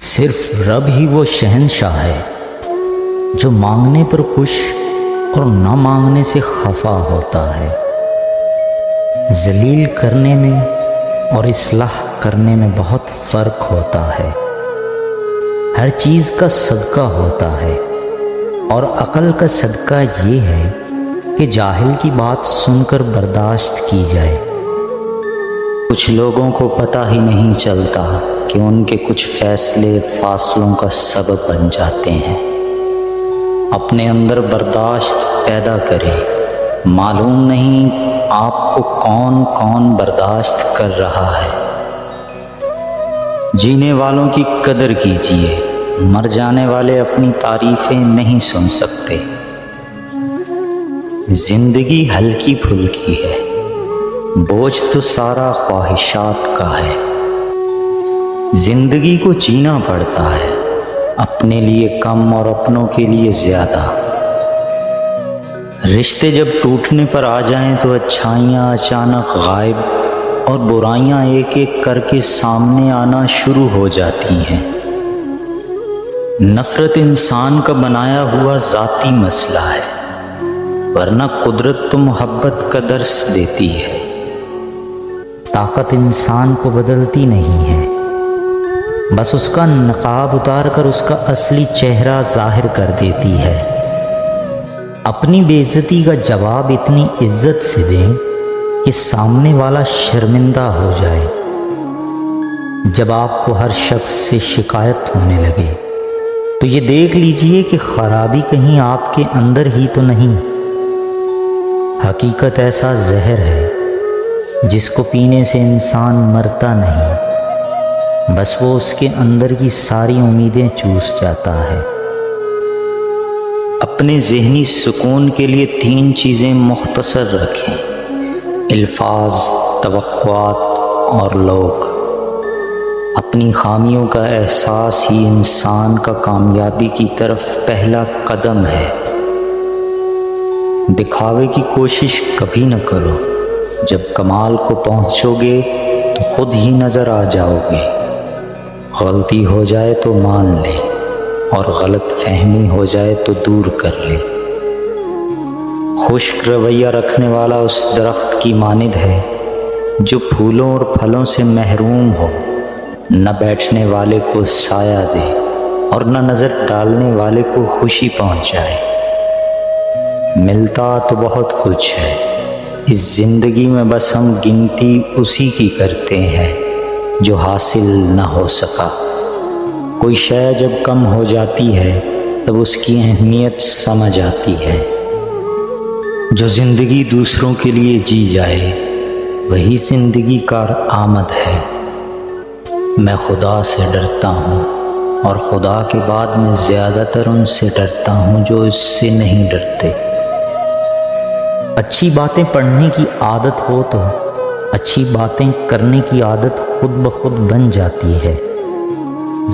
صرف رب ہی وہ شہنشاہ ہے جو مانگنے پر خوش اور نہ مانگنے سے خفا ہوتا ہے، ذلیل کرنے میں اور اصلاح کرنے میں بہت فرق ہوتا ہے۔ ہر چیز کا صدقہ ہوتا ہے اور عقل کا صدقہ یہ ہے کہ جاہل کی بات سن کر برداشت کی جائے۔ کچھ لوگوں کو پتہ ہی نہیں چلتا کہ ان کے کچھ فیصلے فاصلوں کا سبب بن جاتے ہیں۔ اپنے اندر برداشت پیدا کریں، معلوم نہیں آپ کو کون کون برداشت کر رہا ہے۔ جینے والوں کی قدر کیجیے، مر جانے والے اپنی تعریفیں نہیں سن سکتے۔ زندگی ہلکی پھلکی ہے، بوجھ تو سارا خواہشات کا ہے۔ زندگی کو جینا پڑتا ہے، اپنے لیے کم اور اپنوں کے لیے زیادہ۔ رشتے جب ٹوٹنے پر آ جائیں تو اچھائیاں اچانک غائب اور برائیاں ایک ایک کر کے سامنے آنا شروع ہو جاتی ہیں۔ نفرت انسان کا بنایا ہوا ذاتی مسئلہ ہے، ورنہ قدرت تو محبت کا درس دیتی ہے۔ طاقت انسان کو بدلتی نہیں ہے، بس اس کا نقاب اتار کر اس کا اصلی چہرہ ظاہر کر دیتی ہے۔ اپنی بے عزتی کا جواب اتنی عزت سے دیں کہ سامنے والا شرمندہ ہو جائے۔ جب آپ کو ہر شخص سے شکایت ہونے لگے تو یہ دیکھ لیجئے کہ خرابی کہیں آپ کے اندر ہی تو نہیں۔ حقیقت ایسا زہر ہے جس کو پینے سے انسان مرتا نہیں، بس وہ اس کے اندر کی ساری امیدیں چوس جاتا ہے۔ اپنے ذہنی سکون کے لیے 3 چیزیں مختصر رکھیں: الفاظ، توقعات اور لوگ۔ اپنی خامیوں کا احساس ہی انسان کا کامیابی کی طرف پہلا قدم ہے۔ دکھاوے کی کوشش کبھی نہ کرو، جب کمال کو پہنچو گے تو خود ہی نظر آ جاؤ گے۔ غلطی ہو جائے تو مان لے اور غلط فہمی ہو جائے تو دور کر لے۔ خشک رویہ رکھنے والا اس درخت کی مانند ہے جو پھولوں اور پھلوں سے محروم ہو، نہ بیٹھنے والے کو سایہ دے اور نہ نظر ڈالنے والے کو خوشی پہنچائے۔ ملتا تو بہت کچھ ہے اس زندگی میں، بس ہم گنتی اسی کی کرتے ہیں جو حاصل نہ ہو سکا۔ کوئی شے جب کم ہو جاتی ہے تب اس کی اہمیت سمجھ آتی ہے۔ جو زندگی دوسروں کے لیے جی جائے وہی زندگی کا آمد ہے۔ میں خدا سے ڈرتا ہوں اور خدا کے بعد میں زیادہ تر ان سے ڈرتا ہوں جو اس سے نہیں ڈرتے۔ اچھی باتیں پڑھنے کی عادت ہو تو اچھی باتیں کرنے کی عادت خود بخود بن جاتی ہے۔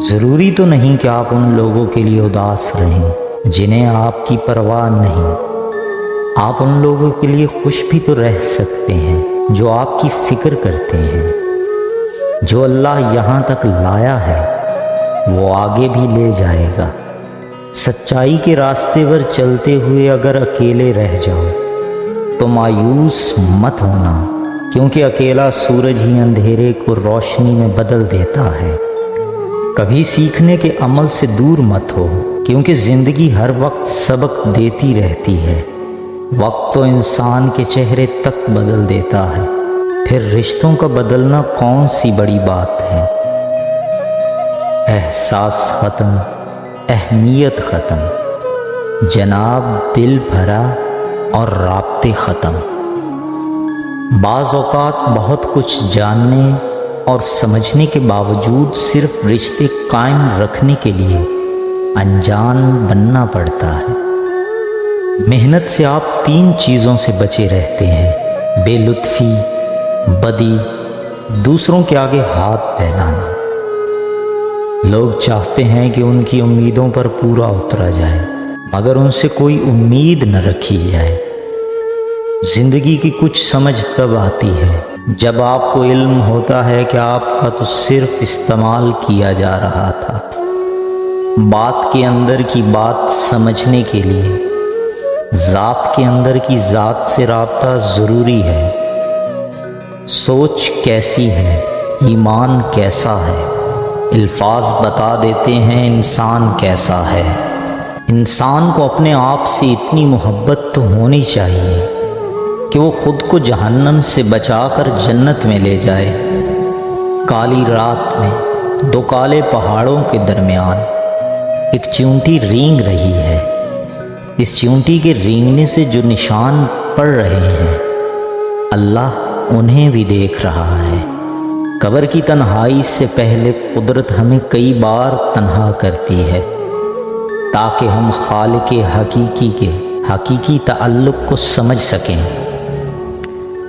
ضروری تو نہیں کہ آپ ان لوگوں کے لیے اداس رہیں جنہیں آپ کی پرواہ نہیں۔ آپ ان لوگوں کے لیے خوش بھی تو رہ سکتے ہیں جو آپ کی فکر کرتے ہیں۔ جو اللہ یہاں تک لایا ہے وہ آگے بھی لے جائے گا۔ سچائی کے راستے پر چلتے ہوئے اگر اکیلے رہ جاؤ تو مایوس مت ہونا، کیونکہ اکیلا سورج ہی اندھیرے کو روشنی میں بدل دیتا ہے۔ کبھی سیکھنے کے عمل سے دور مت ہو، کیونکہ زندگی ہر وقت سبق دیتی رہتی ہے۔ وقت تو انسان کے چہرے تک بدل دیتا ہے، پھر رشتوں کا بدلنا کون سی بڑی بات ہے۔ احساس ختم، اہمیت ختم، جناب دل بھرا اور رابطے ختم۔ بعض اوقات بہت کچھ جاننے اور سمجھنے کے باوجود صرف رشتے قائم رکھنے کے لیے انجان بننا پڑتا ہے۔ محنت سے آپ 3 چیزوں سے بچے رہتے ہیں: بے لطفی، بدی، دوسروں کے آگے ہاتھ پھیلانا۔ لوگ چاہتے ہیں کہ ان کی امیدوں پر پورا اترا جائے، مگر ان سے کوئی امید نہ رکھی جائے۔ زندگی کی کچھ سمجھ تب آتی ہے جب آپ کو علم ہوتا ہے کہ آپ کا تو صرف استعمال کیا جا رہا تھا۔ بات کے اندر کی بات سمجھنے کے لیے ذات کے اندر کی ذات سے رابطہ ضروری ہے۔ سوچ کیسی ہے، ایمان کیسا ہے، الفاظ بتا دیتے ہیں انسان کیسا ہے۔ انسان کو اپنے آپ سے اتنی محبت تو ہونی چاہیے کہ وہ خود کو جہنم سے بچا کر جنت میں لے جائے۔ کالی رات میں دو کالے پہاڑوں کے درمیان ایک چیونٹی رینگ رہی ہے۔ اس چیونٹی کے رینگنے سے جو نشان پڑ رہے ہیں، اللہ انہیں بھی دیکھ رہا ہے۔ قبر کی تنہائی سے پہلے قدرت ہمیں کئی بار تنہا کرتی ہے تاکہ ہم خالق حقیقی کے حقیقی تعلق کو سمجھ سکیں۔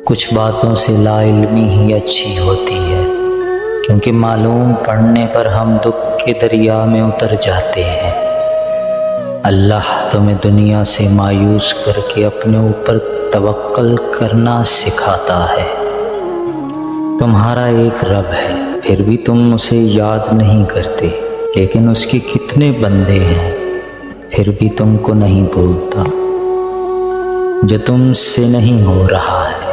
کچھ باتوں سے لا علمی ہی اچھی ہوتی ہے، کیونکہ معلوم پڑنے پر ہم دکھ کے دریا میں اتر جاتے ہیں۔ اللہ تمہیں دنیا سے مایوس کر کے اپنے اوپر توکل کرنا سکھاتا ہے۔ تمہارا ایک رب ہے، پھر بھی تم اسے یاد نہیں کرتے، لیکن اس کے کتنے بندے ہیں، پھر بھی تم کو نہیں بھولتا۔ جو تم سے نہیں ہو رہا ہے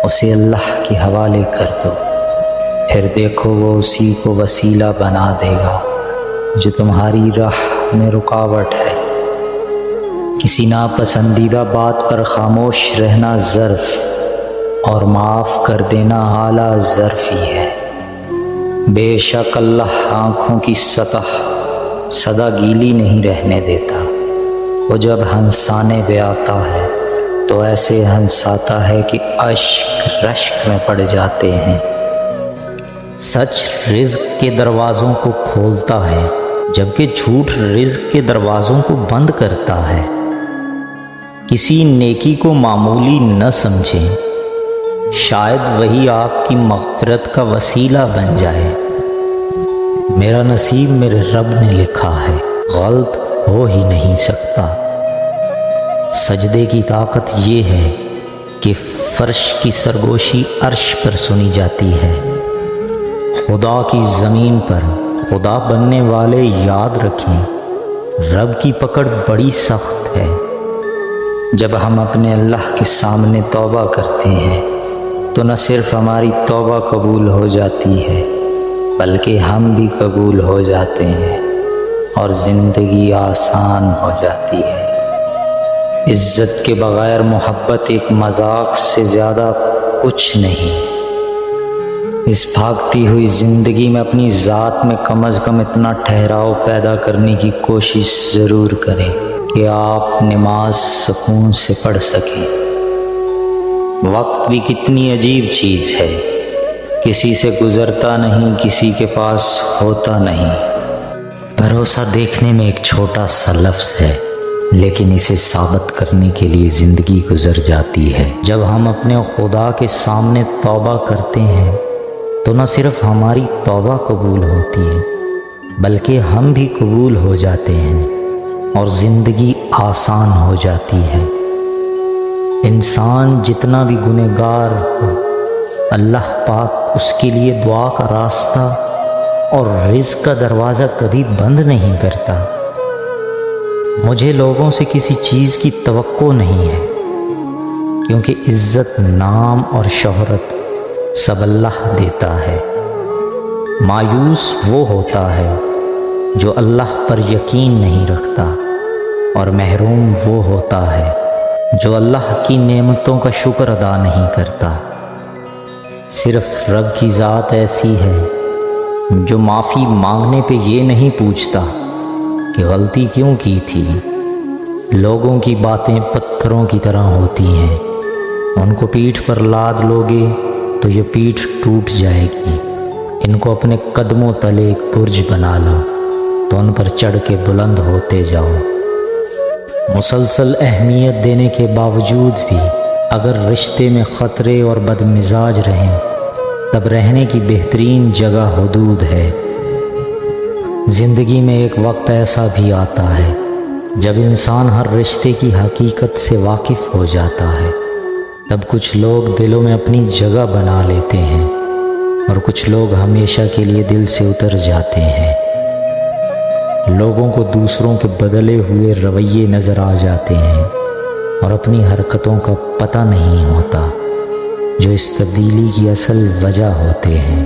اسے اللہ کے حوالے کر دو، پھر دیکھو وہ اسی کو وسیلہ بنا دے گا جو تمہاری راہ میں رکاوٹ ہے۔ کسی ناپسندیدہ بات پر خاموش رہنا ظرف اور معاف کر دینا اعلیٰ ظرفی ہے۔ بے شک اللہ آنکھوں کی سطح سدا گیلی نہیں رہنے دیتا۔ وہ جب ہنسانے پہ آتا ہے تو ایسے ہنساتا ہے کہ اشک رشک میں پڑ جاتے ہیں۔ سچ رزق کے دروازوں کو کھولتا ہے، جبکہ جھوٹ رزق کے دروازوں کو بند کرتا ہے۔ کسی نیکی کو معمولی نہ سمجھیں، شاید وہی آپ کی مغفرت کا وسیلہ بن جائے۔ میرا نصیب میرے رب نے لکھا ہے، غلط ہو ہی نہیں سکتا۔ سجدے کی طاقت یہ ہے کہ فرش کی سرگوشی عرش پر سنی جاتی ہے۔ خدا کی زمین پر خدا بننے والے یاد رکھیں، رب کی پکڑ بڑی سخت ہے۔ جب ہم اپنے اللہ کے سامنے توبہ کرتے ہیں تو نہ صرف ہماری توبہ قبول ہو جاتی ہے بلکہ ہم بھی قبول ہو جاتے ہیں اور زندگی آسان ہو جاتی ہے۔ عزت کے بغیر محبت ایک مذاق سے زیادہ کچھ نہیں۔ اس بھاگتی ہوئی زندگی میں اپنی ذات میں کم از کم اتنا ٹھہراؤ پیدا کرنے کی کوشش ضرور کریں کہ آپ نماز سکون سے پڑھ سکیں۔ وقت بھی کتنی عجیب چیز ہے، کسی سے گزرتا نہیں، کسی کے پاس ہوتا نہیں۔ بھروسہ دیکھنے میں ایک چھوٹا سا لفظ ہے، لیکن اسے ثابت کرنے کے لیے زندگی گزر جاتی ہے۔ جب ہم اپنے خدا کے سامنے توبہ کرتے ہیں تو نہ صرف ہماری توبہ قبول ہوتی ہے بلکہ ہم بھی قبول ہو جاتے ہیں اور زندگی آسان ہو جاتی ہے۔ انسان جتنا بھی گنہگار ہو، اللہ پاک اس کے لیے دعا کا راستہ اور رزق کا دروازہ کبھی بند نہیں کرتا۔ مجھے لوگوں سے کسی چیز کی توقع نہیں ہے، کیونکہ عزت، نام اور شہرت سب اللہ دیتا ہے۔ مایوس وہ ہوتا ہے جو اللہ پر یقین نہیں رکھتا، اور محروم وہ ہوتا ہے جو اللہ کی نعمتوں کا شکر ادا نہیں کرتا۔ صرف رب کی ذات ایسی ہے جو معافی مانگنے پہ یہ نہیں پوچھتا کہ غلطی کیوں کی تھی۔ لوگوں کی باتیں پتھروں کی طرح ہوتی ہیں، ان کو پیٹھ پر لاد لوگے تو یہ پیٹھ ٹوٹ جائے گی۔ ان کو اپنے قدموں تلے ایک برج بنا لو تو ان پر چڑھ کے بلند ہوتے جاؤ۔ مسلسل اہمیت دینے کے باوجود بھی اگر رشتے میں خطرے اور بدمزاج رہیں تب رہنے کی بہترین جگہ حدود ہے۔ زندگی میں ایک وقت ایسا بھی آتا ہے جب انسان ہر رشتے کی حقیقت سے واقف ہو جاتا ہے۔ تب کچھ لوگ دلوں میں اپنی جگہ بنا لیتے ہیں اور کچھ لوگ ہمیشہ کے لیے دل سے اتر جاتے ہیں۔ لوگوں کو دوسروں کے بدلے ہوئے رویے نظر آ جاتے ہیں اور اپنی حرکتوں کا پتہ نہیں ہوتا جو اس تبدیلی کی اصل وجہ ہوتے ہیں۔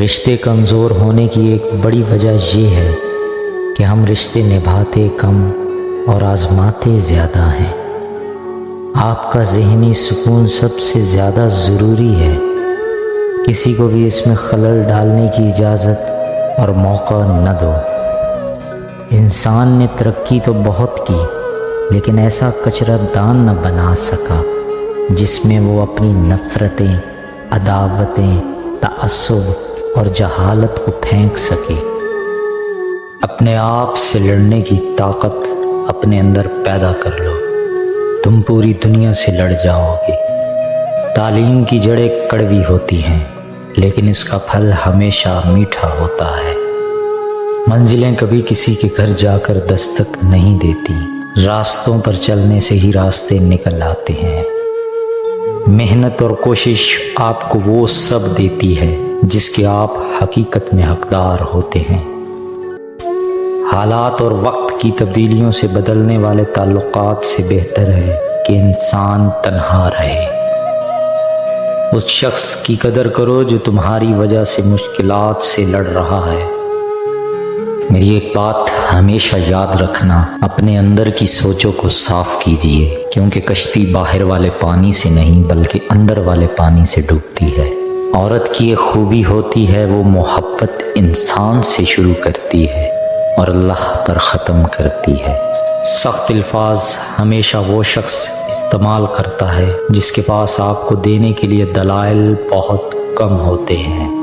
رشتے کمزور ہونے کی ایک بڑی وجہ یہ ہے کہ ہم رشتے نبھاتے کم اور آزماتے زیادہ ہیں۔ آپ کا ذہنی سکون سب سے زیادہ ضروری ہے۔ کسی کو بھی اس میں خلل ڈالنے کی اجازت اور موقع نہ دو۔ انسان نے ترقی تو بہت کی لیکن ایسا کچرا دان نہ بنا سکا جس میں وہ اپنی نفرتیں، عداوتیں، تعصب اور جہالت کو پھینک سکے۔ اپنے آپ سے لڑنے کی طاقت اپنے اندر پیدا کر لو، تم پوری دنیا سے لڑ جاؤ گے۔ تعلیم کی جڑیں کڑوی ہوتی ہیں لیکن اس کا پھل ہمیشہ میٹھا ہوتا ہے۔ منزلیں کبھی کسی کے گھر جا کر دستک نہیں دیتی، راستوں پر چلنے سے ہی راستے نکل آتے ہیں۔ محنت اور کوشش آپ کو وہ سب دیتی ہے جس کے آپ حقیقت میں حقدار ہوتے ہیں۔ حالات اور وقت کی تبدیلیوں سے بدلنے والے تعلقات سے بہتر ہے کہ انسان تنہا رہے۔ اس شخص کی قدر کرو جو تمہاری وجہ سے مشکلات سے لڑ رہا ہے۔ میری ایک بات ہمیشہ یاد رکھنا، اپنے اندر کی سوچوں کو صاف کیجیے، کیونکہ کشتی باہر والے پانی سے نہیں بلکہ اندر والے پانی سے ڈوبتی ہے۔ عورت کی ایک خوبی ہوتی ہے، وہ محبت انسان سے شروع کرتی ہے اور اللہ پر ختم کرتی ہے۔ سخت الفاظ ہمیشہ وہ شخص استعمال کرتا ہے جس کے پاس آپ کو دینے کے لیے دلائل بہت کم ہوتے ہیں۔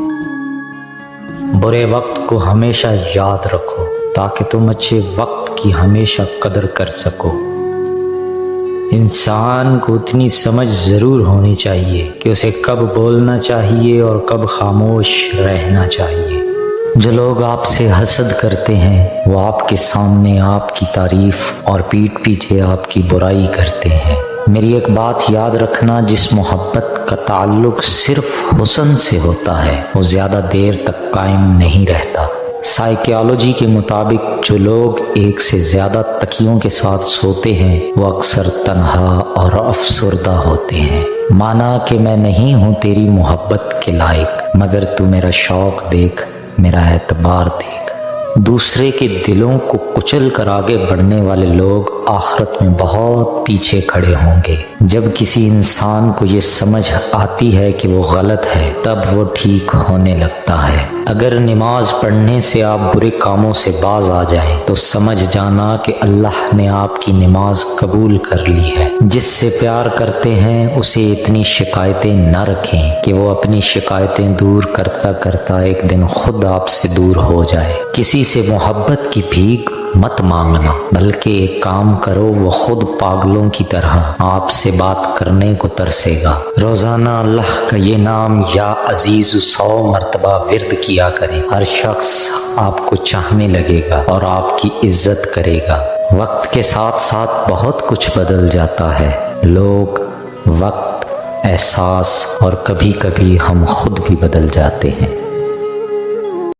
برے وقت کو ہمیشہ یاد رکھو تاکہ تم اچھے وقت کی ہمیشہ قدر کر سکو۔ انسان کو اتنی سمجھ ضرور ہونی چاہیے کہ اسے کب بولنا چاہیے اور کب خاموش رہنا چاہیے۔ جو لوگ آپ سے حسد کرتے ہیں وہ آپ کے سامنے آپ کی تعریف اور پیٹھ پیچھے آپ کی برائی کرتے ہیں۔ میری ایک بات یاد رکھنا، جس محبت کا تعلق صرف حسن سے ہوتا ہے وہ زیادہ دیر تک قائم نہیں رہتا۔ سائیکالوجی کے مطابق جو لوگ ایک سے زیادہ تکیوں کے ساتھ سوتے ہیں وہ اکثر تنہا اور افسردہ ہوتے ہیں۔ مانا کہ میں نہیں ہوں تیری محبت کے لائق، مگر تو میرا شوق دیکھ، میرا اعتبار دیکھ۔ دوسرے کے دلوں کو کچل کر آگے بڑھنے والے لوگ آخرت میں بہت پیچھے کھڑے ہوں گے۔ جب کسی انسان کو یہ سمجھ آتی ہے کہ وہ غلط ہے تب وہ ٹھیک ہونے لگتا ہے۔ اگر نماز پڑھنے سے آپ برے کاموں سے باز آ جائیں تو سمجھ جانا کہ اللہ نے آپ کی نماز قبول کر لی ہے۔ جس سے پیار کرتے ہیں اسے اتنی شکایتیں نہ رکھیں کہ وہ اپنی شکایتیں دور کرتا کرتا ایک دن خود آپ سے دور ہو جائے۔ کسی سے محبت کی بھیک مت مانگنا، بلکہ ایک کام کرو، وہ خود پاگلوں کی طرح آپ سے بات کرنے کو ترسے گا۔ روزانہ اللہ کا یہ نام یا عزیز 100 مرتبہ ورد کیا کریں، ہر شخص آپ کو چاہنے لگے گا اور آپ کی عزت کرے گا۔ وقت کے ساتھ ساتھ بہت کچھ بدل جاتا ہے، لوگ، وقت، احساس اور کبھی کبھی ہم خود بھی بدل جاتے ہیں۔